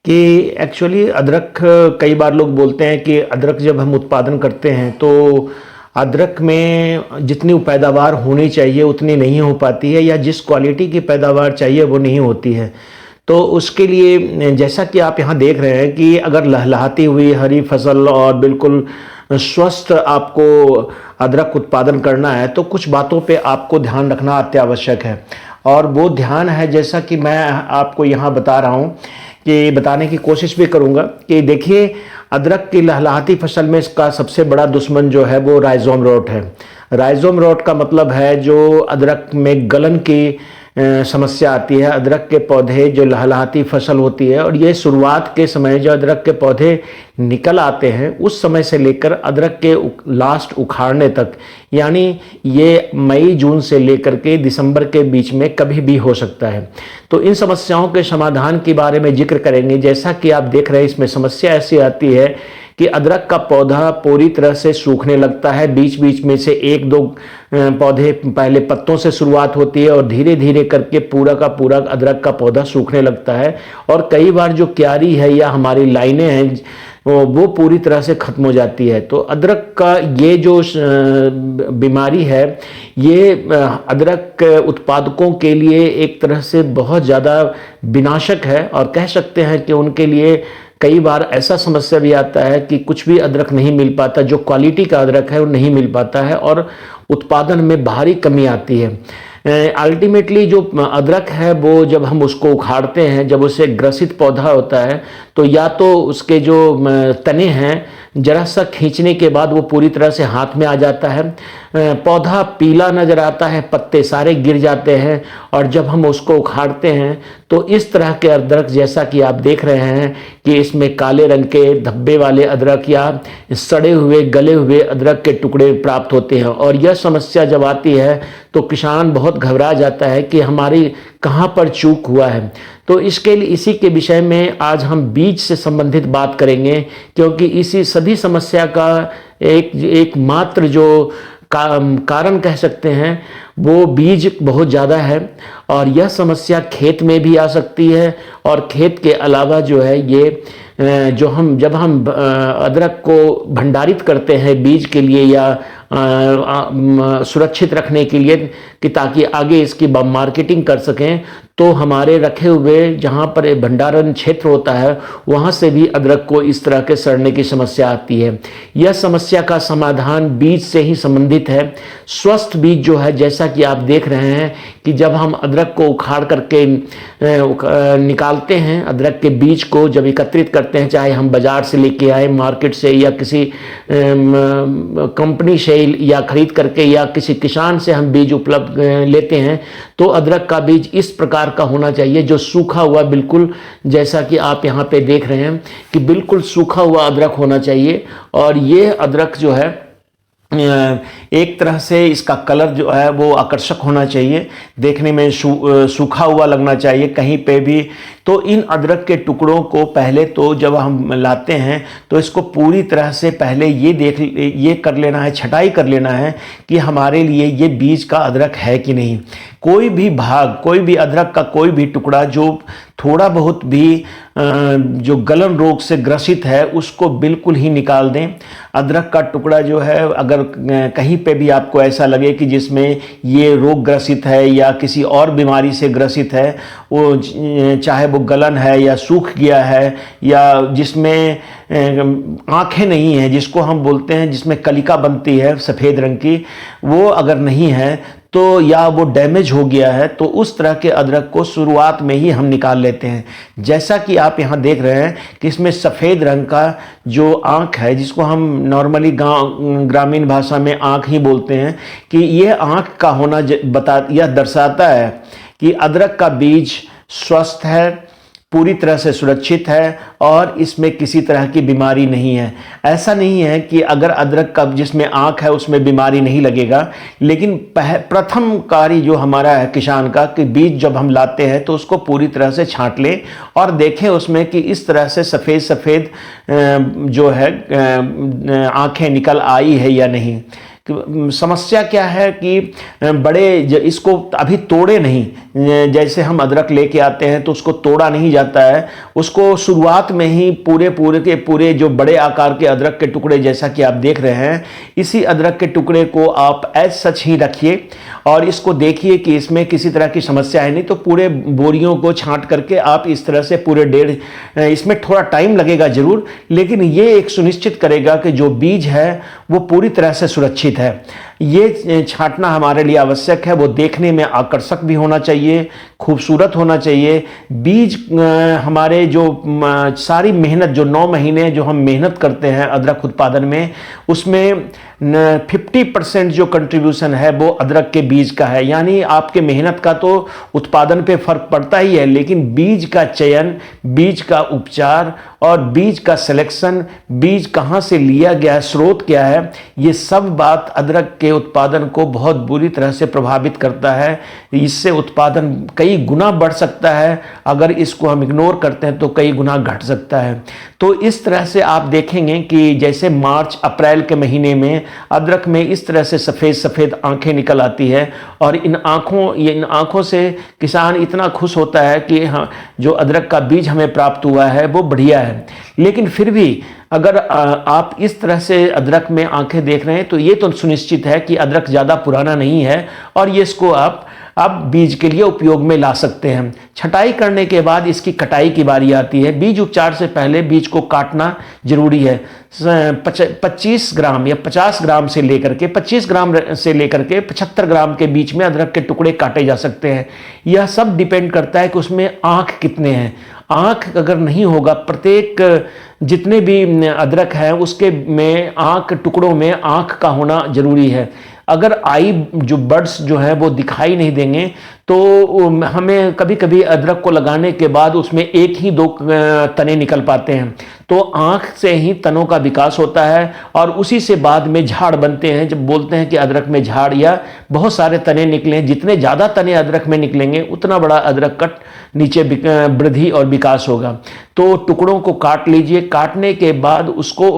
कि एक्चुअली अदरक, कई बार लोग बोलते हैं कि अदरक जब हम उत्पादन करते हैं तो अदरक में जितनी पैदावार होनी चाहिए उतनी नहीं हो पाती है, या जिस क्वालिटी की पैदावार चाहिए वो नहीं होती है। तो उसके लिए जैसा कि आप यहाँ देख रहे हैं कि अगर लहलहाती हुई हरी फसल और बिल्कुल स्वस्थ आपको अदरक उत्पादन करना है तो कुछ बातों पे आपको ध्यान रखना अत्यावश्यक है। और वो ध्यान है, जैसा कि मैं आपको यहाँ बता रहा हूँ, कि बताने की कोशिश भी करूँगा कि देखिए, अदरक की लहलहाती फसल में इसका सबसे बड़ा दुश्मन जो है वो राइजोम रोट है। राइजोम रोट का मतलब है जो अदरक में गलन की समस्या आती है। अदरक के पौधे जो लहलहाती फसल होती है, और ये शुरुआत के समय जो अदरक के पौधे निकल आते हैं उस समय से लेकर अदरक के लास्ट उखाड़ने तक, यानी ये मई जून से लेकर के दिसंबर के बीच में कभी भी हो सकता है। तो इन समस्याओं के समाधान के बारे में जिक्र करेंगे। जैसा कि आप देख रहे हैं, इसमें समस्या ऐसी आती है कि अदरक का पौधा पूरी तरह से सूखने लगता है। बीच बीच में से एक दो पौधे, पहले पत्तों से शुरुआत होती है और धीरे धीरे करके पूरा का पूरा अदरक का पौधा सूखने लगता है। और कई बार जो क्यारी है या हमारी लाइनें हैं वो पूरी तरह से खत्म हो जाती है। तो अदरक का ये जो बीमारी है, ये अदरक उत्पादकों के लिए एक तरह से बहुत ज़्यादा विनाशक है। और कह सकते हैं कि उनके लिए कई बार ऐसा समस्या भी आता है कि कुछ भी अदरक नहीं मिल पाता, जो क्वालिटी का अदरक है वो नहीं मिल पाता है और उत्पादन में भारी कमी आती है। अल्टीमेटली जो अदरक है वो जब हम उसको उखाड़ते हैं, जब उसे ग्रसित पौधा होता है, तो या तो उसके जो तने हैं जरा सा खींचने के बाद वो पूरी तरह से हाथ में आ जाता है, पौधा पीला नजर आता है, पत्ते सारे गिर जाते हैं। और जब हम उसको उखाड़ते हैं तो इस तरह के अदरक, जैसा कि आप देख रहे हैं कि इसमें काले रंग के धब्बे वाले अदरक या सड़े हुए गले हुए अदरक के टुकड़े प्राप्त होते हैं। और यह समस्या जब आती है तो किसान बहुत घबरा जाता है कि हमारी कहाँ पर चूक हुआ है। तो इसके लिए, इसी के विषय में आज हम बीज से संबंधित बात करेंगे, क्योंकि इसी सभी समस्या का एक मात्र जो कारण कह सकते हैं वो बीज बहुत ज़्यादा है। और यह समस्या खेत में भी आ सकती है, और खेत के अलावा जो है ये जब हम अदरक को भंडारित करते हैं बीज के लिए या सुरक्षित रखने के लिए, कि ताकि आगे इसकी मार्केटिंग कर सकें, तो हमारे रखे हुए जहाँ पर भंडारण क्षेत्र होता है वहाँ से भी अदरक को इस तरह के सड़ने की समस्या आती है। यह समस्या का समाधान बीज से ही संबंधित है। स्वस्थ बीज जो है, जैसा कि आप देख रहे हैं कि जब हम अदरक को उखाड़ करके निकालते हैं, अदरक के बीज को जब एकत्रित करते हैं, चाहे हम बाजार से लेके आए, मार्केट से, या किसी कंपनी से या खरीद करके, या किसी किसान से हम बीज उपलब्ध लेते हैं, तो अदरक का बीज इस प्रकार का होना चाहिए जो सूखा हुआ, बिल्कुल जैसा कि आप यहाँ पे देख रहे हैं कि बिल्कुल सूखा हुआ अदरक होना चाहिए। और ये अदरक जो है एक तरह से इसका कलर जो है वो आकर्षक होना चाहिए, देखने में सूखा हुआ लगना चाहिए कहीं पे भी। तो इन अदरक के टुकड़ों को पहले तो जब हम लाते हैं तो इसको पूरी तरह से पहले ये कर लेना है, छटाई कर लेना है कि हमारे लिए ये बीज का अदरक है कि नहीं। कोई भी भाग, कोई भी अदरक का कोई भी टुकड़ा जो थोड़ा बहुत भी जो गलन रोग से ग्रसित है उसको बिल्कुल ही निकाल दें। अदरक का टुकड़ा जो है, अगर कहीं पे भी आपको ऐसा लगे कि जिसमें ये रोग ग्रसित है या किसी और बीमारी से ग्रसित है, वो चाहे वो गलन है या सूख गया है, या जिसमें आँखें नहीं हैं, जिसको हम बोलते हैं जिसमें कलिका बनती है सफ़ेद रंग की, वो अगर नहीं है तो, या वो डैमेज हो गया है, तो उस तरह के अदरक को शुरुआत में ही हम निकाल लेते हैं। जैसा कि आप यहाँ देख रहे हैं कि इसमें सफ़ेद रंग का जो आँख है, जिसको हम नॉर्मली ग्रामीण भाषा में आँख ही बोलते हैं, कि ये आँख का होना यह दर्शाता है कि अदरक का बीज स्वस्थ है, पूरी तरह से सुरक्षित है और इसमें किसी तरह की बीमारी नहीं है। ऐसा नहीं है कि अगर अदरक का जिसमें आँख है उसमें बीमारी नहीं लगेगा, लेकिन प्रथम कार्य जो हमारा है किसान का, कि बीज जब हम लाते हैं तो उसको पूरी तरह से छांट लें और देखें उसमें कि इस तरह से सफ़ेद सफ़ेद जो है आँखें निकल आई है या नहीं। समस्या क्या है कि इसको अभी तोड़े नहीं, जैसे हम अदरक लेके आते हैं तो उसको तोड़ा नहीं जाता है, उसको शुरुआत में ही पूरे जो बड़े आकार के अदरक के टुकड़े जैसा कि आप देख रहे हैं, इसी अदरक के टुकड़े को आप एज सच ही रखिए और इसको देखिए कि इसमें किसी तरह की समस्या है नहीं, तो पूरे बोरियों को छांट करके आप इस तरह से इसमें थोड़ा टाइम लगेगा जरूर, लेकिन ये एक सुनिश्चित करेगा कि जो बीज है वो पूरी तरह से सुरक्षित है। ये छांटना हमारे लिए आवश्यक है। वो देखने में आकर्षक भी होना चाहिए, खूबसूरत होना चाहिए। बीज हमारे जो सारी मेहनत, जो 9 महीने जो हम मेहनत करते हैं अदरक उत्पादन में, उसमें 50% जो कंट्रीब्यूशन है वो अदरक के बीज का है। यानी आपके मेहनत का तो उत्पादन पे फर्क पड़ता ही है, लेकिन बीज का चयन, बीज का उपचार और बीज का सिलेक्शन, बीज कहाँ से लिया गया है, स्रोत क्या है, ये सब बात अदरक के उत्पादन को बहुत बुरी तरह से प्रभावित करता है। इससे उत्पादन कई गुना बढ़ सकता है, अगर इसको हम इग्नोर करते हैं तो कई गुना घट सकता है। तो इस तरह से आप देखेंगे कि जैसे मार्च अप्रैल के महीने में अदरक में इस तरह से सफ़ेद सफ़ेद आंखें निकल आती है और इन आंखों से किसान इतना खुश होता है कि हाँ, जो अदरक का बीज हमें प्राप्त हुआ है वो बढ़िया है। लेकिन फिर भी अगर आप इस तरह से अदरक में आंखें देख रहे हैं तो ये तो सुनिश्चित है कि अदरक ज़्यादा पुराना नहीं है और ये इसको आप बीज के लिए उपयोग में ला सकते हैं। छटाई करने के बाद इसकी कटाई की बारी आती है। बीज उपचार से पहले बीज को काटना जरूरी है। 25 ग्राम या 50 ग्राम से लेकर के 25 ग्राम से लेकर के 75 ग्राम के बीच में अदरक के टुकड़े काटे जा सकते हैं। यह सब डिपेंड करता है कि उसमें आँख कितने हैं। आँख अगर नहीं होगा, प्रत्येक जितने भी अदरक है उसके में आँख, टुकड़ों में आँख का होना जरूरी है। अगर आई जो बर्ड्स जो है वो दिखाई नहीं देंगे तो हमें कभी कभी अदरक को लगाने के बाद उसमें एक ही 2 तने निकल पाते हैं। तो आँख से ही तनों का विकास होता है और उसी से बाद में झाड़ बनते हैं। जब बोलते हैं कि अदरक में झाड़ या बहुत सारे तने निकले, जितने ज़्यादा तने अदरक में निकलेंगे उतना बड़ा अदरक का नीचे वृद्धि और विकास होगा। तो टुकड़ों को काट लीजिए। काटने के बाद उसको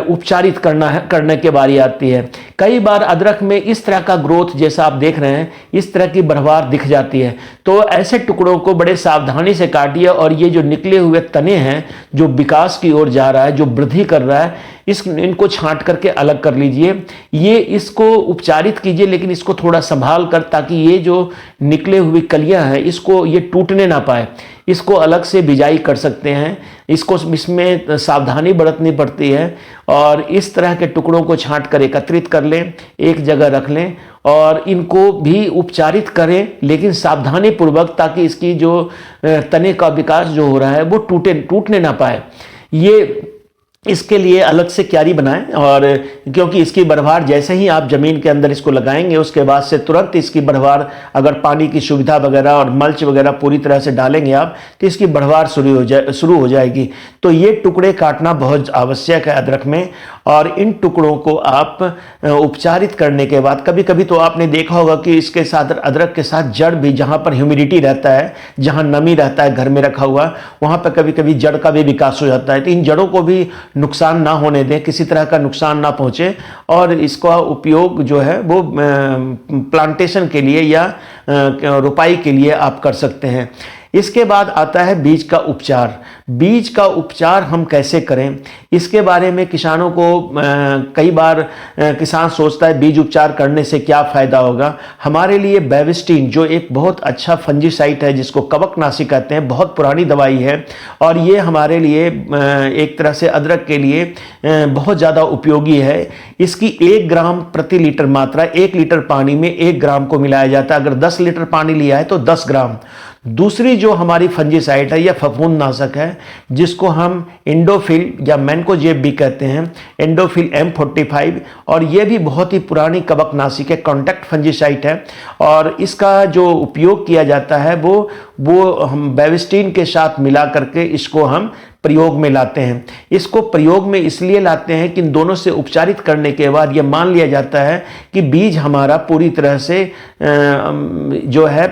उपचारित करने के बारी आती है। कई बार अदरक में इस तरह का ग्रोथ, जैसा आप देख रहे हैं, इस तरह की बढ़वार दिख जाती है। तो ऐसे टुकड़ों को बड़े सावधानी से काटिए और ये जो निकले हुए तने हैं, जो विकास की ओर जा रहा है, जो वृद्धि कर रहा है, इनको छांट करके अलग कर लीजिए। ये इसको उपचारित कीजिए, लेकिन इसको थोड़ा संभाल कर, ताकि ये जो निकले हुई कलियां हैं इसको ये टूटने ना पाए। इसको अलग से बिजाई कर सकते हैं। इसमें सावधानी बरतनी पड़ती है और इस तरह के टुकड़ों को छांट कर एकत्रित कर लें, एक जगह रख लें और इनको भी उपचारित करें, लेकिन सावधानी पूर्वक, ताकि इसकी जो तने का विकास जो हो रहा है वो टूटने ना पाए। ये इसके लिए अलग से क्यारी बनाएं, और क्योंकि इसकी बढ़वार जैसे ही आप ज़मीन के अंदर इसको लगाएंगे उसके बाद से तुरंत इसकी बढ़वार, अगर पानी की सुविधा वगैरह और मल्च वगैरह पूरी तरह से डालेंगे आप, तो इसकी बढ़वार शुरू हो जाएगी। तो ये टुकड़े काटना बहुत आवश्यक है अदरक में। और इन टुकड़ों को आप उपचारित करने के बाद, कभी कभी तो आपने देखा होगा कि इसके साथ, अदरक के साथ जड़ भी, जहाँ पर ह्यूमिडिटी रहता है, जहाँ नमी रहता है घर में रखा हुआ, वहाँ पर कभी कभी जड़ का भी विकास हो जाता है। तो इन जड़ों को भी नुकसान ना होने दें, किसी तरह का नुकसान ना पहुँचे, और इसका उपयोग जो है वो प्लांटेशन के लिए या रोपाई के लिए आप कर सकते हैं। इसके बाद आता है बीज का उपचार। बीज का उपचार हम कैसे करें, इसके बारे में किसानों को कई बार किसान सोचता है बीज उपचार करने से क्या फ़ायदा होगा। हमारे लिए बेविस्टिन, जो एक बहुत अच्छा फंजीसाइड है, जिसको कवकनाशी कहते हैं, बहुत पुरानी दवाई है, और ये हमारे लिए एक तरह से अदरक के लिए बहुत ज़्यादा उपयोगी है। इसकी 1 ग्राम प्रति लीटर मात्रा 1 लीटर पानी में 1 ग्राम को मिलाया जाता है। अगर 10 लीटर पानी लिया है तो 10 ग्राम। दूसरी जो हमारी फंजीसाइड है, यह फफूंदनाशक है, जिसको हम एंडोफिल या मैनकोजेब भी कहते हैं, एंडोफिल M45, और यह भी बहुत ही पुरानी कवकनाशी के कॉन्टैक्ट फंजीसाइड है। और इसका जो उपयोग किया जाता है वो हम बेविस्टिन के साथ मिला करके इसको हम प्रयोग में लाते हैं। इसको प्रयोग में इसलिए लाते हैं कि इन दोनों से उपचारित करने के बाद यह मान लिया जाता है कि बीज हमारा पूरी तरह से जो है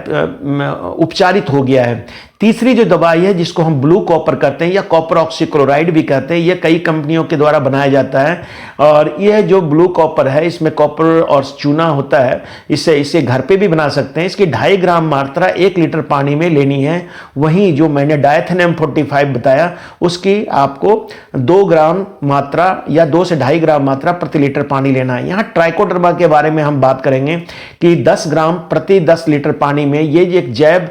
उपचारित हो गया है। तीसरी जो दवाई है जिसको हम ब्लू कॉपर कहते हैं या कॉपर ऑक्सीक्लोराइड भी कहते हैं, यह कई कंपनियों के द्वारा बनाया जाता है। और यह जो ब्लू कॉपर है इसमें कॉपर और चूना होता है, इसे घर पे भी बना सकते हैं। इसकी 2.5 ग्राम मात्रा 1 लीटर पानी में लेनी है। वहीं जो मैंने डायथेनियम 45 बताया उसकी आपको 2 ग्राम मात्रा या 2 से 2.5 ग्राम मात्रा प्रति लीटर पानी लेना है। यहाँ ट्राइकोडर्मा के बारे में हम बात करेंगे कि 10 ग्राम प्रति 10 लीटर पानी में ये एक जैव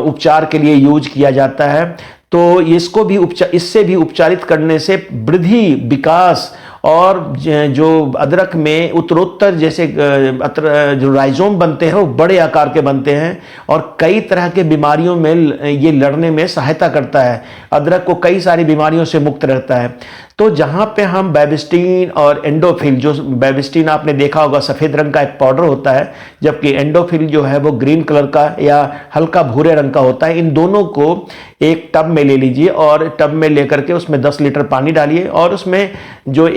उपचार के लिए यूज किया जाता है। तो इसको भी इससे भी उपचारित करने से वृद्धि, विकास और जो अदरक में उत्तरोत्तर जैसे जो राइजोम बनते हैं वो बड़े आकार के बनते हैं और कई तरह के बीमारियों में ये लड़ने में सहायता करता है। अदरक को कई सारी बीमारियों से मुक्त रहता है। तो जहाँ पे हम बेबिस्टीन और एंडोफिल, जो बेबिस्टीन आपने देखा होगा सफ़ेद रंग का एक पाउडर होता है, जबकि एंडोफिल जो है वो ग्रीन कलर का या हल्का भूरे रंग का होता है। इन दोनों को एक टब में ले लीजिए और टब में लेकर के उसमें 10 लीटर पानी डालिए और उसमें जो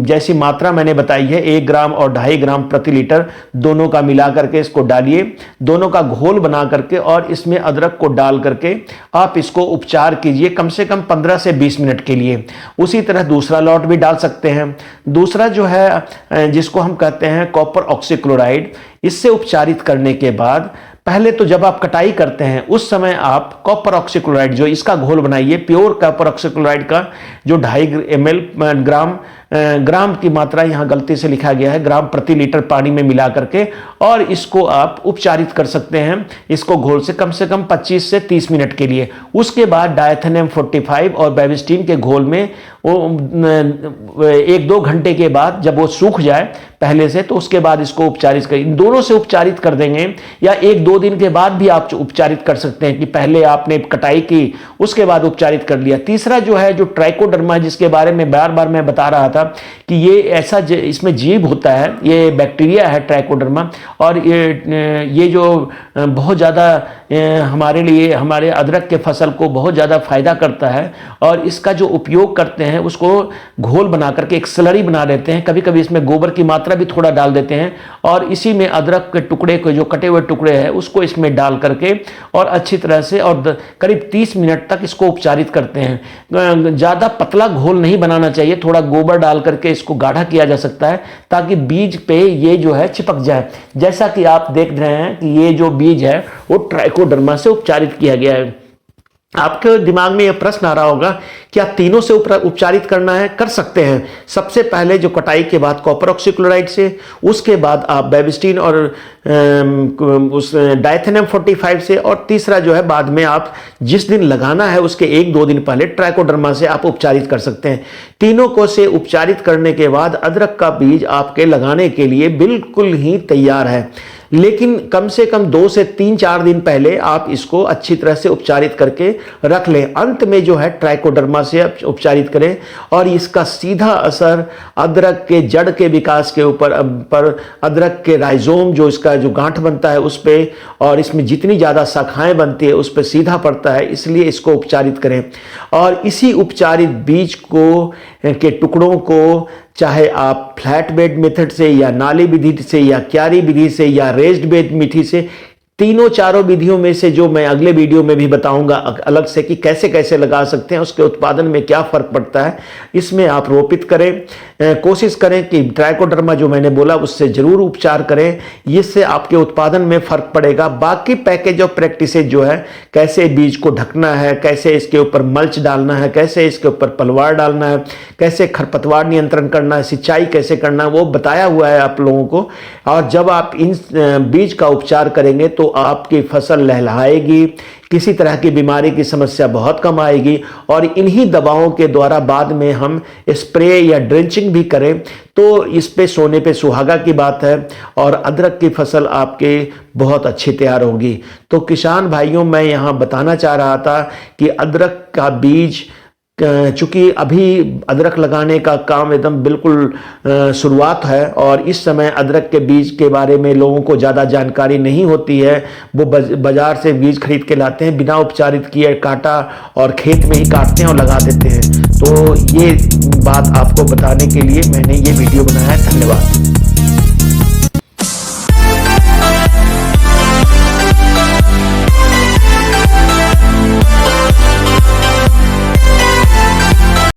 जैसी मात्रा मैंने बताई है 1 ग्राम और 2.5 ग्राम प्रति लीटर दोनों का मिला करके इसको डालिए, दोनों का घोल बना करके और इसमें अदरक को डाल करके आप इसको उपचार कीजिए कम से कम 15 से 20 मिनट के लिए। उसी तरह दूसरा लॉट भी डाल सकते हैं। दूसरा जो है जिसको हम कहते हैं कॉपर ऑक्सीक्लोराइड, इससे उपचारित करने के बाद पहले तो जब आप कटाई करते हैं उस समय आप कॉपर ऑक्सीक्लोराइड जो इसका घोल बनाइए, प्योर कॉपर ऑक्सीक्लोराइड का जो 2.5 ml ग्राम की मात्रा यहाँ गलती से लिखा गया है, ग्राम प्रति लीटर पानी में मिला करके और इसको आप उपचारित कर सकते हैं इसको घोल से कम 25 से 30 मिनट के लिए। उसके बाद डायथेनियम 45 और बेबिस्टीन के घोल में 1-2 घंटे के बाद जब वो सूख जाए पहले से, तो उसके बाद इसको उपचारित करें। इन दोनों से उपचारित कर देंगे या 1-2 दिन के बाद भी आप उपचारित कर सकते हैं कि पहले आपने कटाई की उसके बाद उपचारित कर लिया। तीसरा जो है जो ट्राइकोडर्मा, जिसके बारे में बार बार मैं बता रहा था कि ये ऐसा इसमें जीव होता है, ये बैक्टीरिया है ट्राइकोडर्मा, और ये जो बहुत ज़्यादा हमारे लिए, हमारे अदरक के फसल को बहुत ज़्यादा फायदा करता है और इसका जो उपयोग करते हैं उसको घोल बना करके एक स्लरी बना देते हैं। कभी कभी इसमें गोबर की मात्रा भी थोड़ा डाल देते हैं और इसी में अदरक के टुकड़े को, जो कटे हुए टुकड़े हैं, उसको इसमें डाल करके और अच्छी तरह से और करीब 30 मिनट तक इसको उपचारित करते हैं। ज़्यादा पतला घोल नहीं बनाना चाहिए, थोड़ा गोबर डाल करके इसको गाढ़ा किया जा सकता है ताकि बीज पे ये जो है चिपक जाए। जैसा कि आप देख रहे हैं कि ये जो बीज है वो ट्राइकोडर्मा से उपचारित किया गया है। आपके दिमाग में यह प्रश्न आ रहा होगा क्या तीनों से उपचारित करना है? कर सकते हैं। सबसे पहले जो कटाई के बाद कॉपर ऑक्सीक्लोराइड से, उसके बाद आप बेबिस्टीन और उस डायथेनियम 45 से, और तीसरा जो है बाद में आप जिस दिन लगाना है उसके 1-2 दिन पहले ट्राइकोडर्मा से आप उपचारित कर सकते हैं। तीनों को से उपचारित करने के बाद अदरक का बीज आपके लगाने के लिए बिल्कुल ही तैयार है। लेकिन कम से कम 2 से 3-4 दिन पहले आप इसको अच्छी तरह से उपचारित करके रख लें। अंत में जो है ट्राइकोडर्मा से उपचारित करें और इसका सीधा असर अदरक के जड़ के विकास के ऊपर, अदरक के राइजोम जो इसका जो गांठ बनता है उस पर और इसमें जितनी ज़्यादा शाखाएं बनती है उस पर सीधा पड़ता है। इसलिए इसको उपचारित करें और इसी उपचारित बीज को के टुकड़ों को चाहे आप फ्लैट बेड मेथड से या नाली विधि से या क्यारी विधि से या रेज्ड बेड विधि से, तीनों चारों विधियों में से जो मैं अगले वीडियो में भी बताऊंगा अलग से कि कैसे कैसे लगा सकते हैं, उसके उत्पादन में क्या फर्क पड़ता है, इसमें आप रोपित करें। कोशिश करें कि ट्राइकोडर्मा जो मैंने बोला उससे जरूर उपचार करें, इससे आपके उत्पादन में फर्क पड़ेगा। बाकी पैकेज ऑफ प्रैक्टिसेज जो है, कैसे बीज को ढकना है, कैसे इसके ऊपर मल्च डालना है, कैसे इसके ऊपर पलवार डालना है, कैसे खरपतवार नियंत्रण करना है, सिंचाई कैसे करना है, वो बताया हुआ है आप लोगों को। और जब आप इन बीज का उपचार करेंगे तो आपकी फसल लहलहाएगी, किसी तरह की बीमारी की समस्या बहुत कम आएगी। और इन्हीं दवाओं के द्वारा बाद में हम स्प्रे या ड्रेंचिंग भी करें तो इस पे सोने पे सुहागा की बात है और अदरक की फसल आपके बहुत अच्छी तैयार होगी। तो किसान भाइयों, मैं यहाँ बताना चाह रहा था कि अदरक का बीज, चूंकि अभी अदरक लगाने का काम एकदम बिल्कुल शुरुआत है और इस समय अदरक के बीज के बारे में लोगों को ज़्यादा जानकारी नहीं होती है। वो बाजार से बीज खरीद के लाते हैं, बिना उपचारित किए काटा और खेत में ही काटते हैं और लगा देते हैं। तो ये बात आपको बताने के लिए मैंने ये वीडियो बनाया है। धन्यवाद।